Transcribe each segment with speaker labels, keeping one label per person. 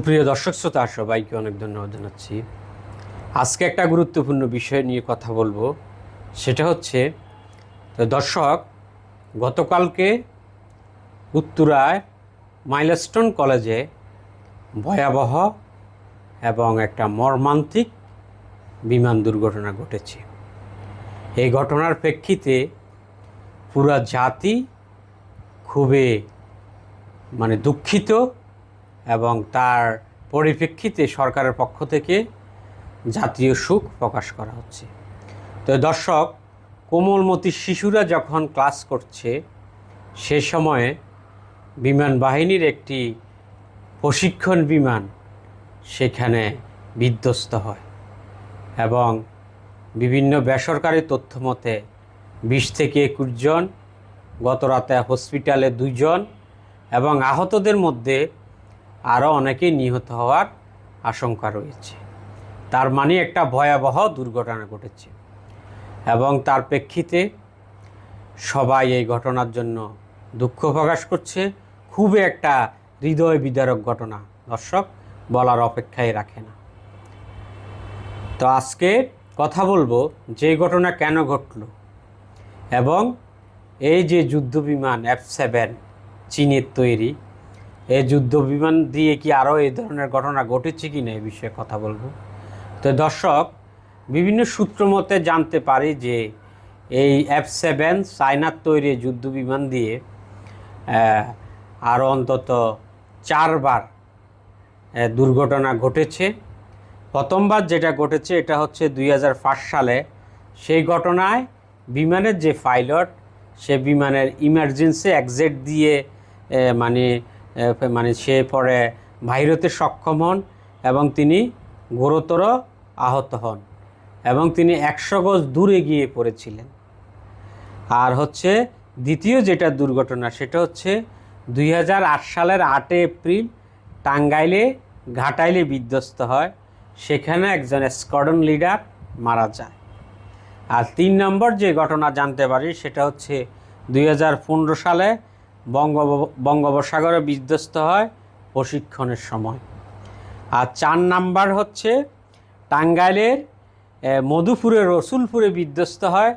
Speaker 1: সুপ্রিয় দর্শক শ্রোতা সবাইকে অনেক ধন্যবাদ জানাচ্ছি। আজকে একটা গুরুত্বপূর্ণ বিষয় নিয়ে কথা বলবো, সেটা হচ্ছে দর্শক, গতকালকে উত্তরায় মাইলস্টোন কলেজে ভয়াবহ এবং একটা মর্মান্তিক বিমান দুর্ঘটনা ঘটেছে। এই ঘটনার প্রেক্ষিতে পুরা জাতি খুবই দুঃখিত এবং তার পরিপ্রেক্ষিতে সরকারের পক্ষ থেকে জাতীয় শোক প্রকাশ করা হচ্ছে। তো দর্শক, কোমলমতি শিশুরা যখন ক্লাস করছে সে সময়ে বিমান বাহিনীর একটি প্রশিক্ষণ বিমান সেখানে বিধ্বস্ত হয় এবং বিভিন্ন বেসরকারি তথ্য মতে 20 থেকে 21 জন, গত রাতে হসপিটালে 2 জন এবং আহতদের মধ্যে আরও অনেকেই নিহত হওয়ার আশঙ্কা রয়েছে। তার মানে একটা ভয়াবহ দুর্ঘটনা ঘটেছে এবং তার প্রেক্ষিতে সবাই এই ঘটনার জন্য দুঃখ প্রকাশ করছে। খুবই একটা হৃদয় বিদারক ঘটনা, দর্শক বলার অপেক্ষায় রাখে না। তো আজকে কথা বলবো যে ঘটনা কেন ঘটলো এবং এই যে যুদ্ধ বিমান F-7 চীনের তৈরি, এই যুদ্ধ বিমান দিয়ে কি আরও এই ধরনের ঘটনা ঘটেছে কি না এই বিষয়ে কথা বলবো। তো দর্শক, বিভিন্ন সূত্র মতে জানতে পারি যে এই F-7 চায়নার তৈরি যুদ্ধ বিমান দিয়ে আরও অন্তত 4 বার দুর্ঘটনা ঘটেছে। প্রথমবার যেটা ঘটেছে এটা হচ্ছে 2005 সালে। সেই ঘটনায় বিমানের যে পাইলট, সে বিমানের ইমার্জেন্সি এক্সিট দিয়ে সে পরে বাইর হতে সক্ষম হন এবং তিনি গুরুতর আহত হন এবং তিনি 100 গজ দূরে গিয়ে পড়েছিলেন। আর হচ্ছে দ্বিতীয় যেটা দুর্ঘটনা, সেটা হচ্ছে 2008 সালের 8 এপ্রিল টাঙ্গাইলে ঘাটাইলে বিধ্বস্ত হয়, সেখানে একজন স্কোয়াড্রন লিডার মারা যায়। আর 3 নম্বর যে ঘটনা জানতে পারি সেটা হচ্ছে 2015 সালে বঙ্গোপসাগরে বিধ্বস্ত হয় প্রশিক্ষণের সময়। আর 4 নাম্বার হচ্ছে টাঙ্গাইলের মধুপুরে রসুলপুরে বিধ্বস্ত হয়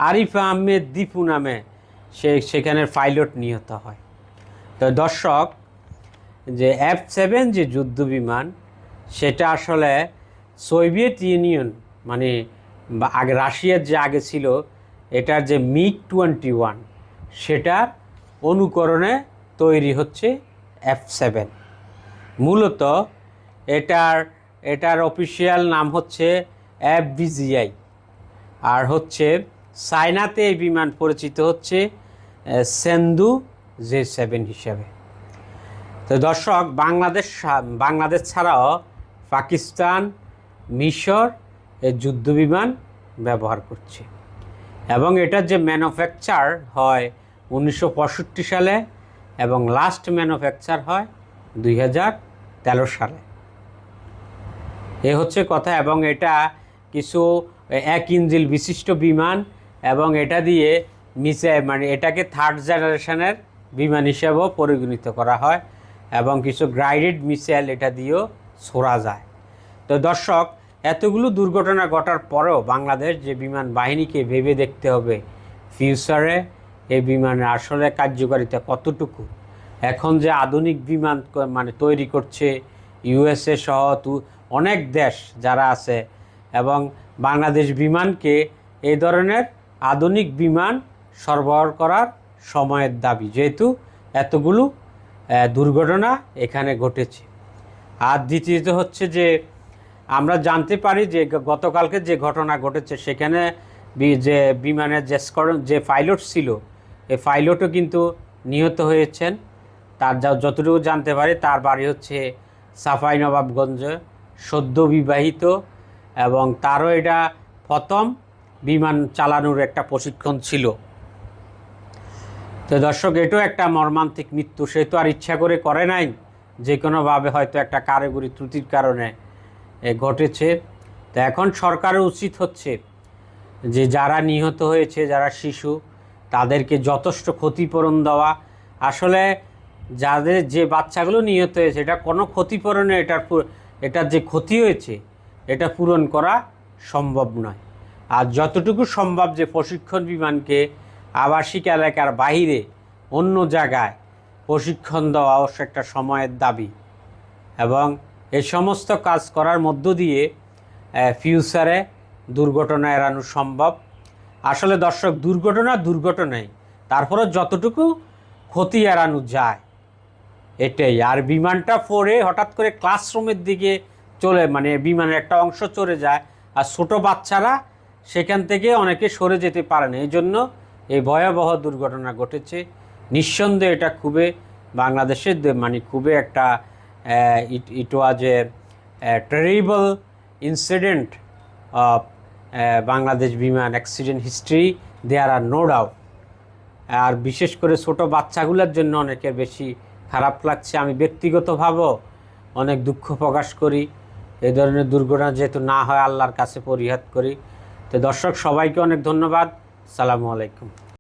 Speaker 1: আরিফ আহমেদ দীপু নামে সেখানের পাইলট নিহত হয়। তো দর্শক, যে F-7 যে যুদ্ধ বিমান, সেটা আসলে সোভিয়েত ইউনিয়ন আগে রাশিয়ার যে আগে ছিল এটার যে MiG-21 সেটার অনুকরণে তৈরি হচ্ছে F-7। মূলত এটার অফিসিয়াল নাম হচ্ছে FVGI। আর হচ্ছে চায়নাতে এই বিমান পরিচিত হচ্ছে সেন্দু J-7 হিসাবে। তো দর্শক, বাংলাদেশ ছাড়াও পাকিস্তান, মিশর এই যুদ্ধ বিমান ব্যবহার করছে এবং এটার যে ম্যানুফ্যাকচার হয় 1965 সালে এবং লাস্ট ম্যানুফ্যাকচার হয় 2013 সালে। এ হচ্ছে কথা। এবং এটা কিছু 1 ইঞ্জিন বিশিষ্ট বিমান এবং এটা দিয়ে এটাকে 3rd জেনারেশনের বিমান হিসেবেও পরিগণিত করা হয় এবং কিছু গাইডেড মিসাইল এটা দিয়েও ছোড়া যায়। তো দর্শক, এতগুলো দুর্ঘটনা ঘটার পরেও বাংলাদেশ যে বিমান বাহিনীকে ভেবে দেখতে হবে ফিউচারে এই বিমানের আসলে কার্যকারিতা কতটুকু। এখন যে আধুনিক বিমান তৈরি করছে USA সহ অনেক দেশ যারা আছে, এবং বাংলাদেশ বিমানকে এই ধরনের আধুনিক বিমান সরবরাহ করার সময়ের দাবি, যেহেতু এতগুলো দুর্ঘটনা এখানে ঘটেছে। আর দ্বিতীয়ত হচ্ছে যে আমরা জানতে পারি যে গতকালকে যে ঘটনা ঘটেছে সেখানে যে বিমানের যে পাইলট ছিল, এই পাইলটও কিন্তু নিহত হয়েছেন। তার যতটুকু জানতে পারি তার বাড়ি হচ্ছে চাঁপাইনবাবগঞ্জ, সদ্য বিবাহিত এবং তারও এটা প্রথম বিমান চালানোর একটা প্রশিক্ষণ ছিল। তো দর্শক, এটাও একটা মর্মান্তিক মৃত্যু। সে তো আর ইচ্ছা করে নাই, যে কোনোভাবে হয়তো একটা কারিগরি ত্রুটির কারণে ঘটেছে। তো এখন সরকারের উচিত হচ্ছে যে যারা নিহত হয়েছে, যারা শিশু, তাদেরকে যথেষ্ট ক্ষতিপূরণ দেওয়া। আসলে যাদের যে বাচ্চাগুলো নিহত হয়েছে এটা কোনো ক্ষতিপূরণে এটার যে ক্ষতি হয়েছে এটা পূরণ করা সম্ভব নয়। আর যতটুকু সম্ভব যে প্রশিক্ষণ বিমানকে আবাসিক এলাকার বাইরে অন্য জায়গায় প্রশিক্ষণ দেওয়া অবশ্য একটা সময়ের দাবি, এবং এই সমস্ত কাজ করার মধ্য দিয়ে ফিউচারে দুর্ঘটনা এড়ানো সম্ভব। আসলে দর্শক, দুর্ঘটনাই, তারপরে যতটুকু ক্ষতি এড়ানো যায় এটাই। আর বিমানটা পড়ে হঠাৎ করে ক্লাসরুমের দিকে মানে বিমানের একটা অংশ চলে যায়, আর ছোটো বাচ্চারা সেখান থেকে অনেকে সরে যেতে পারে না, এই জন্য এই ভয়াবহ দুর্ঘটনা ঘটেছে। নিঃসন্দেহে এটা খুবই বাংলাদেশের মানে খুবই একটা it was a terrible incident of Bangladesh Biman accident history, there are no doubt. আর বিশেষ করে ছোট বাচ্চাগুলোর জন্য অনেকের বেশি খারাপ লাগছে। আমি ব্যক্তিগতভাবেও অনেক দুঃখ প্রকাশ করি, এই ধরনের দুর্ঘটনা যেহেতু না হয় আল্লাহর কাছে পরিহার করি। তো দর্শক, সবাইকে অনেক ধন্যবাদ। আসসালামু আলাইকুম।